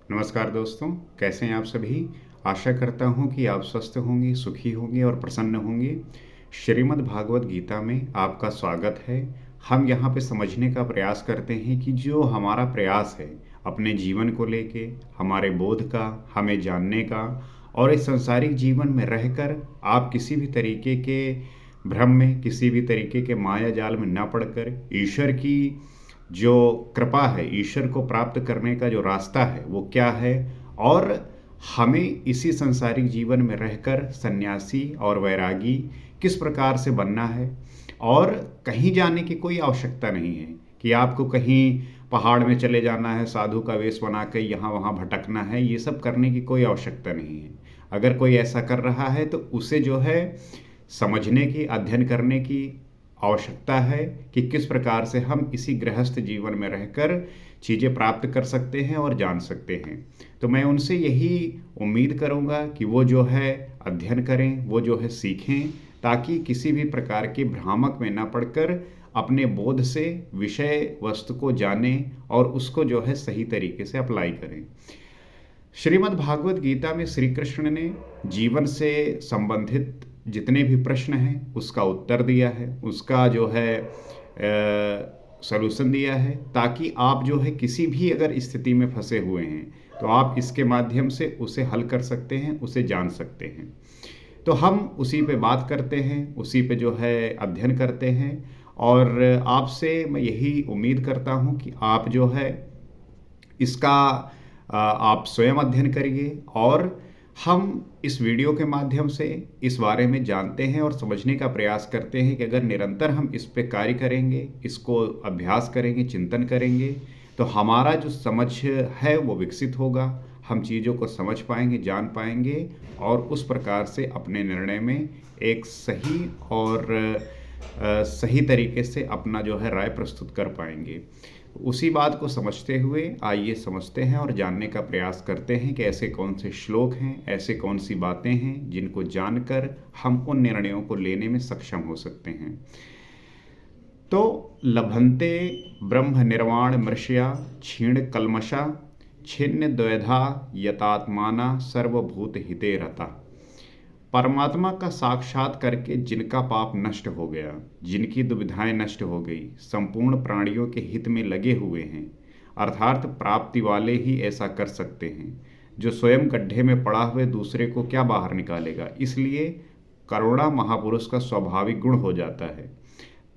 नमस्कार दोस्तों, कैसे हैं आप सभी? आशा करता हूँ कि आप स्वस्थ होंगे, सुखी होंगे और प्रसन्न होंगे। श्रीमद् भागवत गीता में आपका स्वागत है। हम यहाँ पे समझने का प्रयास करते हैं कि जो हमारा प्रयास है अपने जीवन को लेके, हमारे बोध का, हमें जानने का और इस सांसारिक जीवन में रहकर आप किसी भी तरीके के भ्रम में, किसी भी तरीके के माया जाल में ना पड़कर ईश्वर की जो कृपा है, ईश्वर को प्राप्त करने का जो रास्ता है वो क्या है और हमें इसी सांसारिक जीवन में रहकर सन्यासी और वैरागी किस प्रकार से बनना है। और कहीं जाने की कोई आवश्यकता नहीं है कि आपको कहीं पहाड़ में चले जाना है, साधु का वेश बना के यहाँ वहाँ भटकना है। ये सब करने की कोई आवश्यकता नहीं है। अगर कोई ऐसा कर रहा है तो उसे जो है समझने की, अध्ययन करने की आवश्यकता है कि किस प्रकार से हम इसी गृहस्थ जीवन में रहकर चीज़ें प्राप्त कर सकते हैं और जान सकते हैं। तो मैं उनसे यही उम्मीद करूंगा कि वो जो है अध्ययन करें, वो जो है सीखें, ताकि किसी भी प्रकार के भ्रामक में ना पड़कर अपने बोध से विषय वस्तु को जानें और उसको जो है सही तरीके से अप्लाई करें। श्रीमद् भागवत गीता में श्री कृष्ण ने जीवन से संबंधित जितने भी प्रश्न हैं उसका उत्तर दिया है, उसका जो है सलूशन दिया है, ताकि आप जो है किसी भी अगर स्थिति में फंसे हुए हैं तो आप इसके माध्यम से उसे हल कर सकते हैं, उसे जान सकते हैं। तो हम उसी पे बात करते हैं, उसी पे जो है अध्ययन करते हैं और आपसे मैं यही उम्मीद करता हूँ कि आप जो है इसका आप स्वयं अध्ययन करिए और हम इस वीडियो के माध्यम से इस बारे में जानते हैं और समझने का प्रयास करते हैं कि अगर निरंतर हम इस पे कार्य करेंगे, इसको अभ्यास करेंगे, चिंतन करेंगे, तो हमारा जो समझ है वो विकसित होगा। हम चीज़ों को समझ पाएंगे, जान पाएंगे और उस प्रकार से अपने निर्णय में एक सही और सही तरीके से अपना जो है राय प्रस्तुत कर पाएंगे। उसी बात को समझते हुए आइए समझते हैं और जानने का प्रयास करते हैं कि ऐसे कौन से श्लोक हैं, ऐसे कौन सी बातें हैं जिनको जानकर हम उन निर्णयों को लेने में सक्षम हो सकते हैं। तो लभन्ते ब्रह्म निर्वाण मृष्या क्षीण कल्मषा छिन्न द्वैधा यतात्माना सर्वभूत हिते रता। परमात्मा का साक्षात करके जिनका पाप नष्ट हो गया, जिनकी दुविधाएं नष्ट हो गई, संपूर्ण प्राणियों के हित में लगे हुए हैं, अर्थात प्राप्ति वाले ही ऐसा कर सकते हैं। जो स्वयं गड्ढे में पड़ा हुए दूसरे को क्या बाहर निकालेगा। इसलिए करुणा महापुरुष का स्वाभाविक गुण हो जाता है।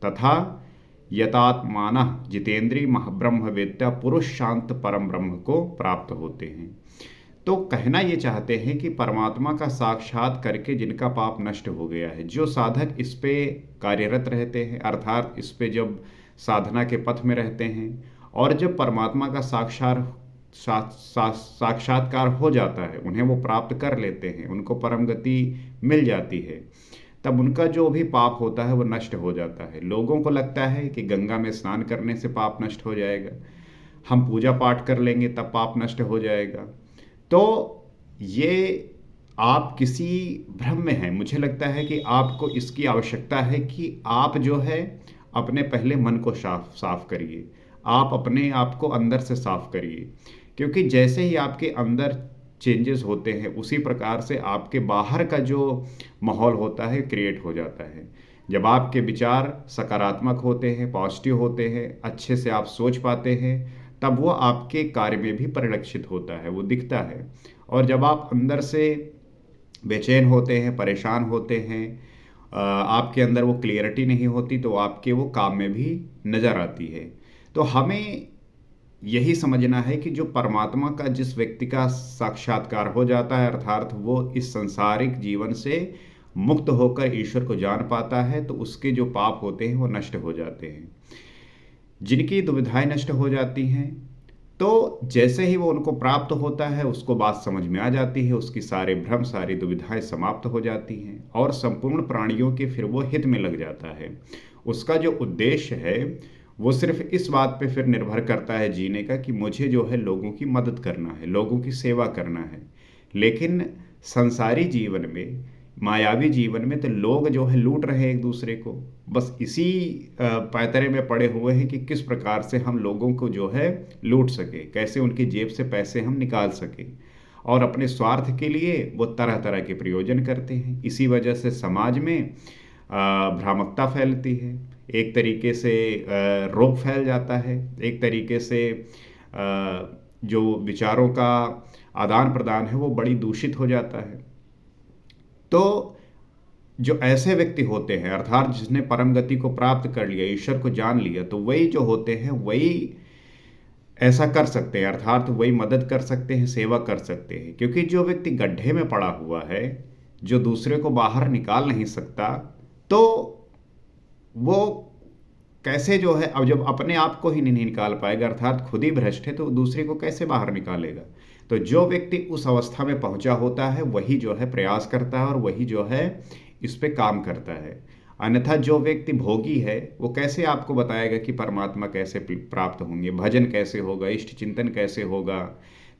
तथा यतात्माना जितेंद्रिय महाब्रह्मवेत्ता पुरुष शांत परम ब्रह्म को प्राप्त होते हैं। तो कहना ये चाहते हैं कि परमात्मा का साक्षात करके जिनका पाप नष्ट हो गया है, जो साधक इस पे कार्यरत रहते हैं, अर्थात इस पे जब साधना के पथ में रहते हैं और जब परमात्मा का साक्षात्कार हो जाता है, उन्हें वो प्राप्त कर लेते हैं, उनको परम गति मिल जाती है, तब उनका जो भी पाप होता है वो नष्ट हो जाता है। लोगों को लगता है कि गंगा में स्नान करने से पाप नष्ट हो जाएगा, हम पूजा पाठ कर लेंगे तब पाप नष्ट हो जाएगा। तो ये आप किसी भ्रम में हैं। मुझे लगता है कि आपको इसकी आवश्यकता है कि आप जो है अपने पहले मन को साफ करिए, आप अपने आप को अंदर से साफ करिए, क्योंकि जैसे ही आपके अंदर चेंजेस होते हैं उसी प्रकार से आपके बाहर का जो माहौल होता है क्रिएट हो जाता है। जब आपके विचार सकारात्मक होते हैं, पॉजिटिव होते हैं, अच्छे से आप सोच पाते हैं, तब वो आपके कार्य में भी परिलक्षित होता है, वो दिखता है। और जब आप अंदर से बेचैन होते हैं, परेशान होते हैं, आपके अंदर वो क्लियरिटी नहीं होती, तो आपके वो काम में भी नज़र आती है। तो हमें यही समझना है कि जो परमात्मा का जिस व्यक्ति का साक्षात्कार हो जाता है, अर्थात वो इस संसारिक जीवन से मुक्त होकर ईश्वर को जान पाता है, तो उसके जो पाप होते हैं वो नष्ट हो जाते हैं। जिनकी दुविधाएं नष्ट हो जाती हैं, तो जैसे ही वो उनको प्राप्त होता है उसको बात समझ में आ जाती है, उसकी सारे भ्रम, सारी दुविधाएं समाप्त हो जाती हैं और संपूर्ण प्राणियों के फिर वो हित में लग जाता है। उसका जो उद्देश्य है वो सिर्फ इस बात पे फिर निर्भर करता है जीने का कि मुझे जो है लोगों की मदद करना है, लोगों की सेवा करना है। लेकिन संसारी जीवन में मायावी जीवन में तो लोग जो है लूट रहे हैं एक दूसरे को। बस इसी पैतरे में पड़े हुए हैं कि किस प्रकार से हम लोगों को जो है लूट सके, कैसे उनकी जेब से पैसे हम निकाल सके, और अपने स्वार्थ के लिए वो तरह तरह के प्रयोजन करते हैं। इसी वजह से समाज में भ्रामकता फैलती है, एक तरीके से रोग फैल जाता है, एक तरीके से जो विचारों का आदान प्रदान है वो बड़ी दूषित हो जाता है। तो जो ऐसे व्यक्ति होते हैं, अर्थात जिसने परम गति को प्राप्त कर लिया, ईश्वर को जान लिया, तो वही जो होते हैं वही ऐसा कर सकते हैं, अर्थात वही मदद कर सकते हैं, सेवा कर सकते हैं। क्योंकि जो व्यक्ति गड्ढे में पड़ा हुआ है, जो दूसरे को बाहर निकाल नहीं सकता, तो वो कैसे जो है, अब जब अपने आप को ही नहीं निकाल पाएगा, अर्थात खुद ही भ्रष्ट है, तो दूसरे को कैसे बाहर निकालेगा। तो जो व्यक्ति उस अवस्था में पहुंचा होता है वही जो है प्रयास करता है और वही जो है इस पे काम करता है। अन्यथा जो व्यक्ति भोगी है वो कैसे आपको बताएगा कि परमात्मा कैसे प्राप्त होंगे, भजन कैसे होगा, इष्ट चिंतन कैसे होगा,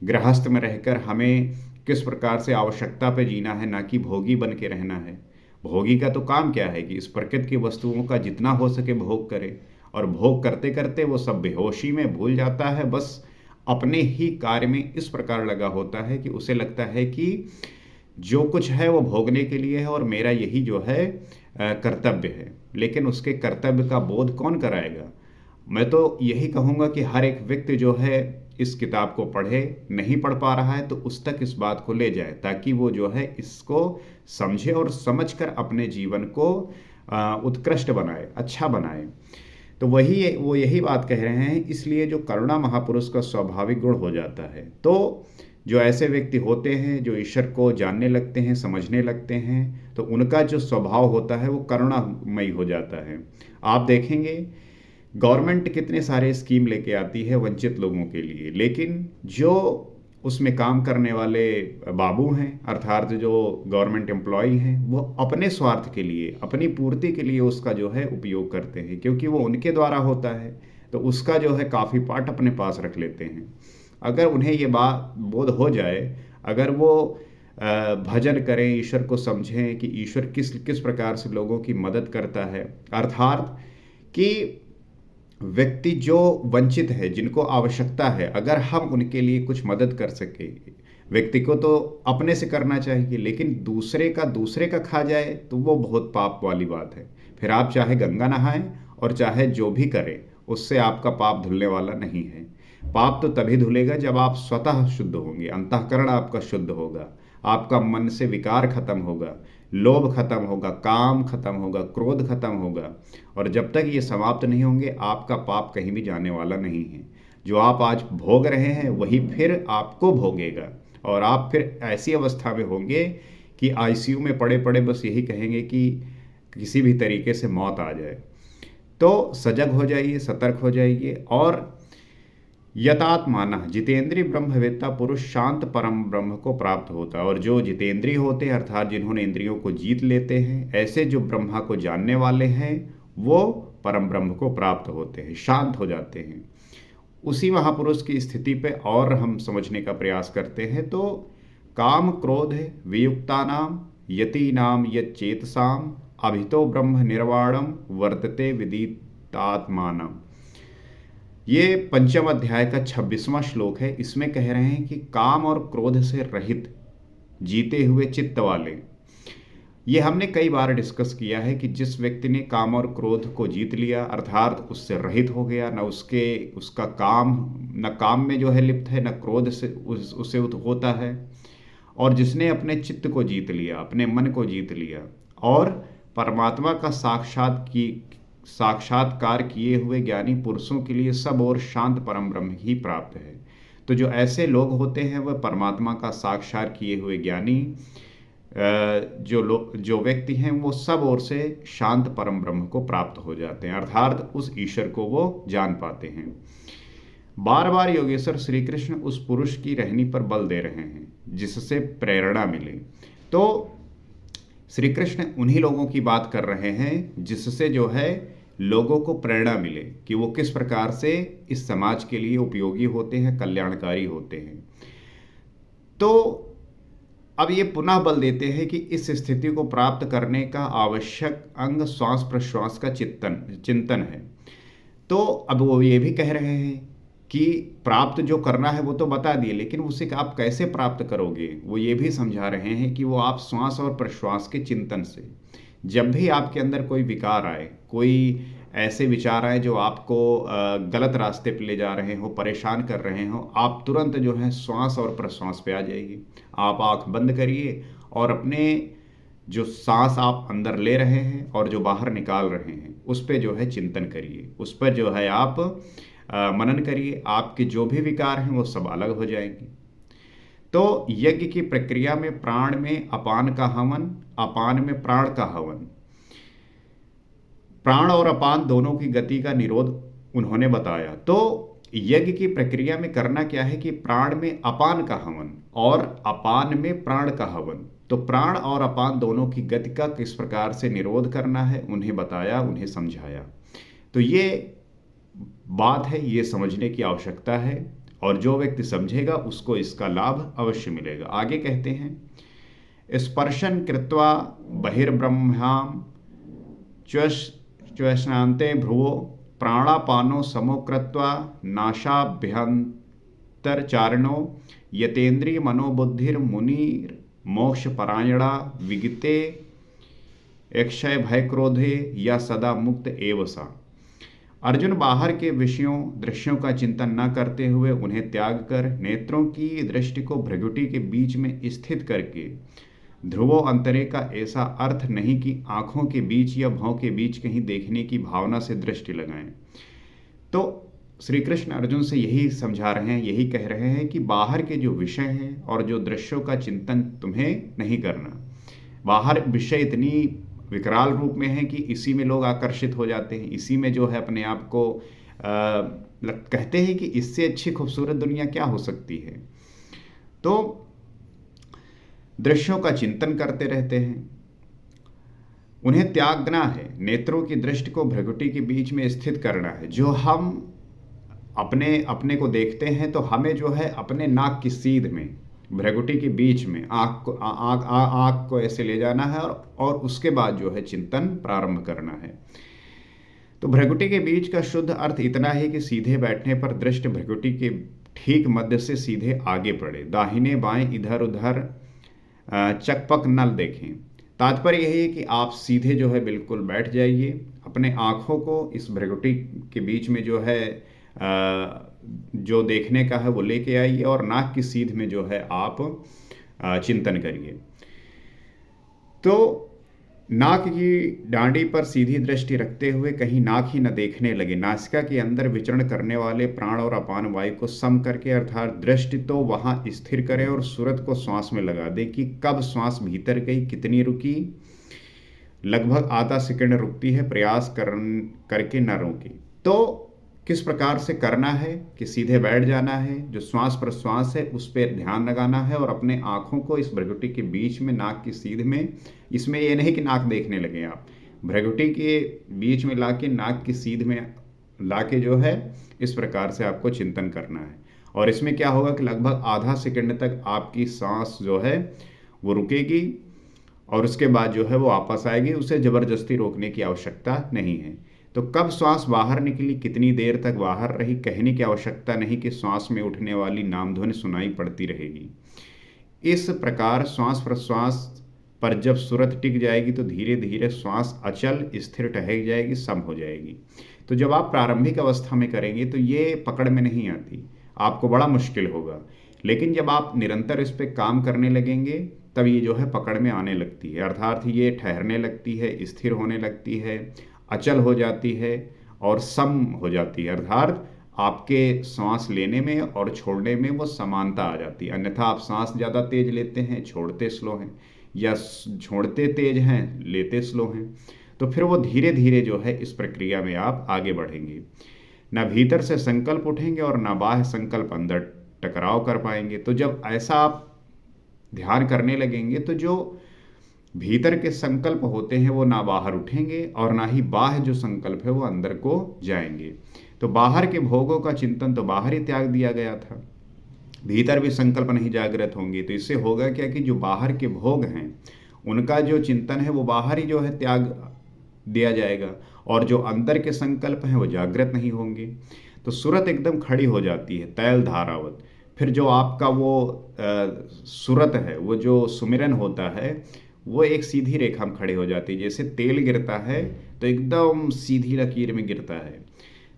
गृहस्थ में रहकर हमें किस प्रकार से आवश्यकता पे जीना है, ना कि भोगी बन के रहना है। भोगी का तो काम क्या है कि इस प्रकृति की वस्तुओं का जितना हो सके भोग करे, और भोग करते करते वो सब बेहोशी में भूल जाता है, बस अपने ही कार्य में इस प्रकार लगा होता है कि उसे लगता है कि जो कुछ है वो भोगने के लिए है और मेरा यही जो है कर्तव्य है। लेकिन उसके कर्तव्य का बोध कौन कराएगा। मैं तो यही कहूँगा कि हर एक व्यक्ति जो है इस किताब को पढ़े, नहीं पढ़ पा रहा है तो उस तक इस बात को ले जाए, ताकि वो जो है इसको समझे और समझकर अपने जीवन को उत्कृष्ट बनाए, अच्छा बनाए। तो वो यही बात कह रहे हैं। इसलिए जो करुणा महापुरुष का स्वाभाविक गुण हो जाता है, तो जो ऐसे व्यक्ति होते हैं जो ईश्वर को जानने लगते हैं, समझने लगते हैं, तो उनका जो स्वभाव होता है वो करुणामयी हो जाता है। आप देखेंगे गवर्नमेंट कितने सारे स्कीम लेके आती है वंचित लोगों के लिए, लेकिन जो उसमें काम करने वाले बाबू हैं, अर्थात जो गवर्नमेंट एम्प्लॉई हैं, वो अपने स्वार्थ के लिए, अपनी पूर्ति के लिए उसका जो है उपयोग करते हैं, क्योंकि वो उनके द्वारा होता है, तो उसका जो है काफ़ी पार्ट अपने पास रख लेते हैं। अगर उन्हें ये बात बोध हो जाए, अगर वो भजन करें, ईश्वर को समझें कि ईश्वर किस किस प्रकार से लोगों की मदद करता है, अर्थात कि व्यक्ति जो वंचित है, जिनको आवश्यकता है, अगर हम उनके लिए कुछ मदद कर सके, व्यक्ति को तो अपने से करना चाहिए, लेकिन दूसरे का खा जाए तो वो बहुत पाप वाली बात है। फिर आप चाहे गंगा नहाएं और चाहे जो भी करें, उससे आपका पाप धुलने वाला नहीं है। पाप तो तभी धुलेगा जब आप स्वतः शुद्ध होंगे, अंतःकरण आपका शुद्ध होगा, आपका मन से विकार खत्म होगा, लोभ खत्म होगा, काम खत्म होगा, क्रोध खत्म होगा। और जब तक ये समाप्त नहीं होंगे आपका पाप कहीं भी जाने वाला नहीं है। जो आप आज भोग रहे हैं वही फिर आपको भोगेगा, और आप फिर ऐसी अवस्था में होंगे कि आईसीयू में पड़े पड़े बस यही कहेंगे कि किसी भी तरीके से मौत आ जाए। तो सजग हो जाइए, सतर्क हो जाइए। और यतात्माना जितेंद्रिय ब्रह्मवेत्ता पुरुष शांत परम ब्रह्म को प्राप्त होता है। और जो जितेंद्रिय होते हैं, अर्थात जिन्होंने इंद्रियों को जीत लेते हैं, ऐसे जो ब्रह्मा को जानने वाले हैं, वो परम ब्रह्म को प्राप्त होते हैं, शांत हो जाते हैं। उसी महापुरुष की स्थिति पे और हम समझने का प्रयास करते हैं। तो काम क्रोध वियुक्तानाम यतीनाम यच्चेतसाम अभितो ब्रह्म निर्वाणम वर्तते विदितात्मानम। ये पंचम अध्याय का 26वां श्लोक है। इसमें कह रहे हैं कि काम और क्रोध से रहित जीते हुए चित्त वाले। ये हमने कई बार डिस्कस किया है कि जिस व्यक्ति ने काम और क्रोध को जीत लिया, अर्थात उससे रहित हो गया, न उसका काम, न काम में जो है लिप्त है, न क्रोध से उससे होता है, और जिसने अपने चित्त को जीत लिया, अपने मन को जीत लिया, और परमात्मा का साक्षात्कार किए हुए ज्ञानी पुरुषों के लिए सब और शांत परम ब्रह्म ही प्राप्त है। तो जो ऐसे लोग होते हैं वह परमात्मा का साक्षात किए हुए ज्ञानी जो व्यक्ति हैं, वो सब ओर से शांत परम ब्रह्म को प्राप्त हो जाते हैं, अर्थात उस ईश्वर को वो जान पाते हैं। बार बार योगेश्वर श्री कृष्ण उस पुरुष की रहनी पर बल दे रहे हैं जिससे प्रेरणा मिले। तो श्री कृष्ण उन्हीं लोगों की बात कर रहे हैं जिससे जो है लोगों को प्रेरणा मिले कि वो किस प्रकार से इस समाज के लिए उपयोगी होते हैं, कल्याणकारी होते हैं। तो अब ये पुनः बल देते हैं कि इस स्थिति को प्राप्त करने का आवश्यक अंग श्वास प्रश्वास का चिंतन है। तो अब वो ये भी कह रहे हैं कि प्राप्त जो करना है वो तो बता दिए, लेकिन उसे आप कैसे प्राप्त करोगे वो ये भी समझा रहे हैं कि वो आप श्वास और प्रश्वास के चिंतन से। जब भी आपके अंदर कोई विकार आए, कोई ऐसे विचार आए जो आपको गलत रास्ते पे ले जा रहे हो, परेशान कर रहे हो, आप तुरंत जो है श्वास और प्रश्वास पे आ जाइए। आप आँख बंद करिए और अपने जो सांस आप अंदर ले रहे हैं और जो बाहर निकाल रहे हैं उस पे जो है चिंतन करिए, उस पर जो है आप मनन करिए। आपके जो भी विकार हैं वो सब अलग हो जाएंगे। तो यज्ञ की प्रक्रिया में प्राण में अपान का हवन, अपान में प्राण का हवन, प्राण और अपान दोनों की गति का निरोध उन्होंने बताया। तो यज्ञ की प्रक्रिया में करना क्या है कि प्राण में अपान का हवन और अपान में प्राण का हवन। तो प्राण और अपान दोनों की गति का किस प्रकार से निरोध करना है उन्हें बताया, उन्हें समझाया। तो ये बात है, ये समझने की आवश्यकता है और जो व्यक्ति समझेगा उसको इसका लाभ अवश्य मिलेगा। आगे कहते हैं, स्पर्शन कृत्वा बहिर्ब्रह्माम च्वसनान्ते भ्रुवो प्राणापानो समो कृत्वा नाशाभ्यंतरचारिणो यतेन्द्रिय मनोबुद्धिर्मुनिर मोक्ष परायणा विगिते अक्षय भय क्रोधे या सदा मुक्त एव सा। अर्जुन बाहर के विषयों दृश्यों का चिंतन न करते हुए उन्हें त्याग कर नेत्रों की दृष्टि को भृगुटी के बीच में स्थित करके, ध्रुवो अंतरे का ऐसा अर्थ नहीं कि आंखों के बीच या भौं के बीच कहीं देखने की भावना से दृष्टि लगाएं। तो श्री कृष्ण अर्जुन से यही समझा रहे हैं, यही कह रहे हैं कि बाहर के जो विषय हैं और जो दृश्यों का चिंतन तुम्हें नहीं करना। बाहर विषय इतनी विकराल रूप में है कि इसी में लोग आकर्षित हो जाते हैं, इसी में जो है अपने आप को कहते हैं कि इससे अच्छी खूबसूरत दुनिया क्या हो सकती है। तो दृश्यों का चिंतन करते रहते हैं, उन्हें त्यागना है। नेत्रों की दृष्टि को भृगुटी के बीच में स्थित करना है। जो हम अपने को देखते हैं तो हमें जो है अपने नाक की सीध में, भृगुटी के बीच में आँख को ऐसे ले जाना है और उसके बाद जो है चिंतन प्रारंभ करना है। तो भृगुटी के बीच का शुद्ध अर्थ इतना है कि सीधे बैठने पर दृष्टि भृगुटी के ठीक मध्य से सीधे आगे बढ़े, दाहिने बाएं इधर उधर चकपक न देखें। तात्पर्य यही है कि आप सीधे जो है बिल्कुल बैठ जाइए, अपने आँखों को इस भृगुटी के बीच में जो है जो देखने का है वो लेके आइए और नाक की सीध में जो है आप चिंतन करिए। तो नाक की डांडी पर सीधी दृष्टि रखते हुए कहीं नाक ही न देखने लगे। नासिका के अंदर विचरण करने वाले प्राण और अपान वायु को सम करके अर्थात दृष्टि तो वहां स्थिर करें और सूरत को श्वास में लगा दे कि कब श्वास भीतर गई, कितनी रुकी। लगभग आधा सेकंड रुकती है, प्रयास करके न रोकी। तो किस प्रकार से करना है कि सीधे बैठ जाना है, जो श्वास प्रश्वास है उस पर ध्यान लगाना है और अपने आँखों को इस भृगुटी के बीच में नाक की सीध में, इसमें ये नहीं कि नाक देखने लगे आप, भृगुटी के बीच में लाके नाक की सीध में लाके जो है इस प्रकार से आपको चिंतन करना है। और इसमें क्या होगा कि लगभग आधा सेकंड तक आपकी सांस जो है वो रुकेगी और उसके बाद जो है वो वापस आएगी। उसे ज़बरदस्ती रोकने की आवश्यकता नहीं है। तो कब श्वास बाहर निकली, कितनी देर तक बाहर रही, कहने की आवश्यकता नहीं कि श्वास में उठने वाली नामध्वनि सुनाई पड़ती रहेगी। इस प्रकार श्वास प्रश्वास पर जब सूरत टिक जाएगी तो धीरे धीरे श्वास अचल स्थिर ठहर जाएगी, सम हो जाएगी। तो जब आप प्रारंभिक अवस्था में करेंगे तो ये पकड़ में नहीं आती, आपको बड़ा मुश्किल होगा। लेकिन जब आप निरंतर इस पर काम करने लगेंगे तब ये जो है पकड़ में आने लगती है, अर्थात ये ठहरने लगती है, स्थिर होने लगती है, अचल हो जाती है और सम हो जाती है, अर्थात आपके सांस लेने में और छोड़ने में वो समानता आ जाती है। अन्यथा आप सांस ज़्यादा तेज लेते हैं, छोड़ते स्लो हैं, या छोड़ते तेज हैं, लेते स्लो हैं, तो फिर वो धीरे धीरे जो है इस प्रक्रिया में आप आगे बढ़ेंगे। ना भीतर से संकल्प उठेंगे और ना बाह्य संकल्प अंदर टकराव कर पाएंगे। तो जब ऐसा आप ध्यान करने लगेंगे तो जो भीतर के संकल्प होते हैं वो ना बाहर उठेंगे और ना ही बाह्य जो संकल्प है वो अंदर को जाएंगे। तो बाहर के भोगों का चिंतन तो बाहर ही त्याग दिया गया था। भीतर भी संकल्प नहीं जागृत होंगे, तो इससे होगा क्या कि जो बाहर के भोग हैं उनका जो चिंतन है वो बाहर ही जो है त्याग दिया जाएगा, और जो अंदर के संकल्प हैं वो जागृत नहीं होंगे। तो सूरत एकदम खड़ी हो जाती है तैल धारावत। फिर जो आपका वो सूरत है, वो जो सुमिरन होता है, वो एक सीधी रेखा में खड़ी हो जाती है। जैसे तेल गिरता है तो एकदम सीधी लकीर में गिरता है।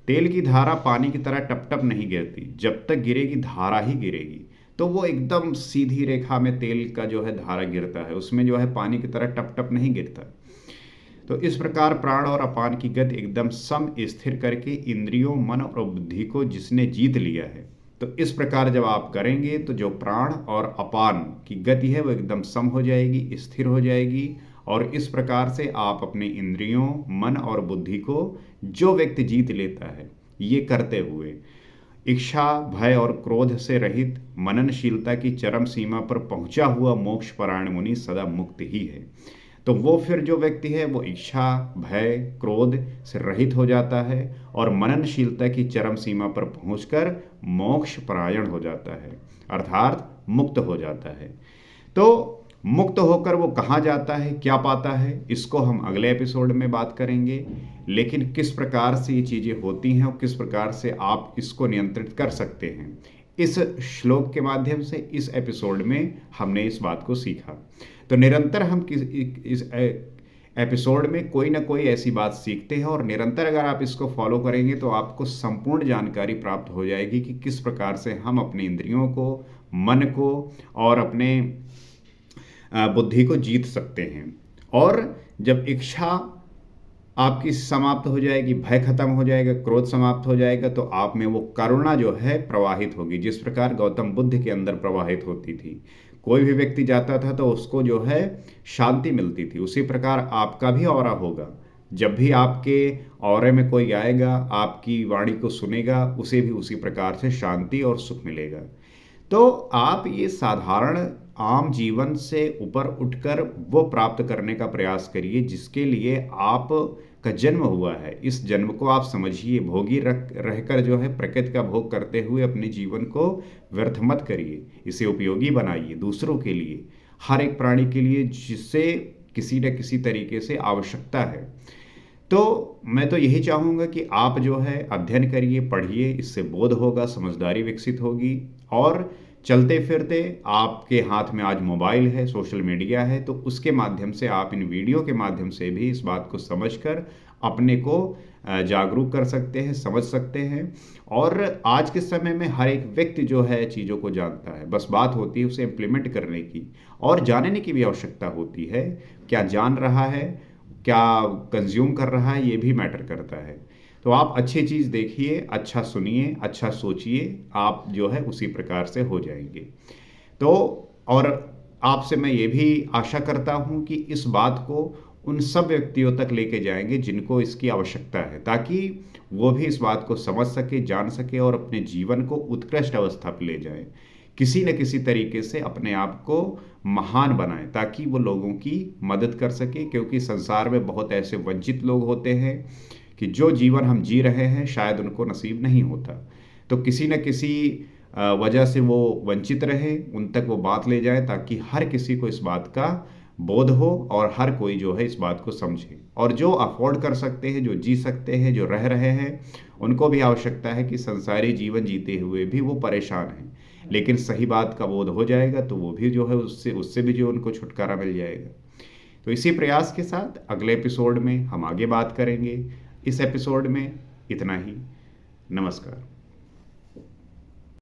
तेल की धारा पानी की तरह टप टप नहीं गिरती, जब तक गिरेगी धारा ही गिरेगी। तो वो एकदम सीधी रेखा में तेल का जो है धारा गिरता है, उसमें जो है पानी की तरह टप टप नहीं गिरता। तो इस प्रकार प्राण और अपान की गति एकदम सम स्थिर करके इंद्रियों, मन और बुद्धि को जिसने जीत लिया है, तो इस प्रकार जब आप करेंगे तो जो प्राण और अपान की गति है वो एकदम सम हो जाएगी, स्थिर हो जाएगी। और इस प्रकार से आप अपने इंद्रियों, मन और बुद्धि को जो व्यक्ति जीत लेता है, ये करते हुए इच्छा, भय और क्रोध से रहित मननशीलता की चरम सीमा पर पहुंचा हुआ मोक्ष परायण मुनि सदा मुक्त ही है। तो वो फिर जो व्यक्ति है वो इच्छा, भय, क्रोध से रहित हो जाता है और मननशीलता की चरम सीमा पर पहुंचकर मोक्ष परायण हो जाता है, अर्थात मुक्त हो जाता है। तो मुक्त होकर वो कहाँ जाता है, क्या पाता है, इसको हम अगले एपिसोड में बात करेंगे। लेकिन किस प्रकार से ये चीज़ें होती हैं और किस प्रकार से आप इसको नियंत्रित कर सकते हैं, इस श्लोक के माध्यम से इस एपिसोड में हमने इस बात को सीखा। तो निरंतर हम इस एपिसोड में कोई ना कोई ऐसी बात सीखते हैं, और निरंतर अगर आप इसको फॉलो करेंगे तो आपको संपूर्ण जानकारी प्राप्त हो जाएगी कि किस प्रकार से हम अपने इंद्रियों को, मन को और अपने बुद्धि को जीत सकते हैं। और जब इच्छा आपकी समाप्त हो जाएगी, भय खत्म हो जाएगा, क्रोध समाप्त हो जाएगा, तो आप में वो करुणा जो है प्रवाहित होगी, जिस प्रकार गौतम बुद्ध के अंदर प्रवाहित होती थी। कोई भी व्यक्ति जाता था तो उसको जो है शांति मिलती थी। उसी प्रकार आपका भी ऑरा होगा। जब भी आपके ऑरे में कोई आएगा, आपकी वाणी को सुनेगा, उसे भी उसी प्रकार से शांति और सुख मिलेगा। तो आप ये साधारण आम जीवन से ऊपर उठकर वो प्राप्त करने का प्रयास करिए जिसके लिए आप का जन्म हुआ है। इस जन्म को आप समझिए, भोगी रहकर जो है प्रकृति का भोग करते हुए अपने जीवन को व्यर्थ मत करिए, इसे उपयोगी बनाइए दूसरों के लिए, हर एक प्राणी के लिए जिससे किसी न किसी तरीके से आवश्यकता है। तो मैं तो यही चाहूँगा कि आप जो है अध्ययन करिए, पढ़िए, इससे बोध होगा, समझदारी विकसित होगी। और चलते फिरते आपके हाथ में आज मोबाइल है, सोशल मीडिया है, तो उसके माध्यम से आप इन वीडियो के माध्यम से भी इस बात को समझकर अपने को जागरूक कर सकते हैं, समझ सकते हैं। और आज के समय में हर एक व्यक्ति जो है चीज़ों को जानता है, बस बात होती है उसे इम्प्लीमेंट करने की, और जानने की भी आवश्यकता होती है। क्या जान रहा है, क्या कंज्यूम कर रहा है, ये भी मैटर करता है। तो आप अच्छी चीज़ देखिए, अच्छा सुनिए, अच्छा सोचिए, आप जो है उसी प्रकार से हो जाएंगे। तो और आपसे मैं ये भी आशा करता हूँ कि इस बात को उन सब व्यक्तियों तक लेके जाएंगे जिनको इसकी आवश्यकता है, ताकि वो भी इस बात को समझ सके, जान सके और अपने जीवन को उत्कृष्ट अवस्था पर ले जाए, किसी न किसी तरीके से अपने आप को महान बनाए, ताकि वो लोगों की मदद कर सके। क्योंकि संसार में बहुत ऐसे वंचित लोग होते हैं कि जो जीवन हम जी रहे हैं शायद उनको नसीब नहीं होता। तो किसी न किसी वजह से वो वंचित रहे, उन तक वो बात ले जाए, ताकि हर किसी को इस बात का बोध हो और हर कोई जो है इस बात को समझे। और जो अफोर्ड कर सकते हैं, जो जी सकते हैं, जो रह रहे हैं, उनको भी आवश्यकता है कि संसारी जीवन जीते हुए भी वो परेशान हैं, लेकिन सही बात का बोध हो जाएगा तो वो भी जो है उससे भी जो उनको छुटकारा मिल जाएगा। तो इसी प्रयास के साथ अगले एपिसोड में हम आगे बात करेंगे। इस एपिसोड में इतना ही। नमस्कार।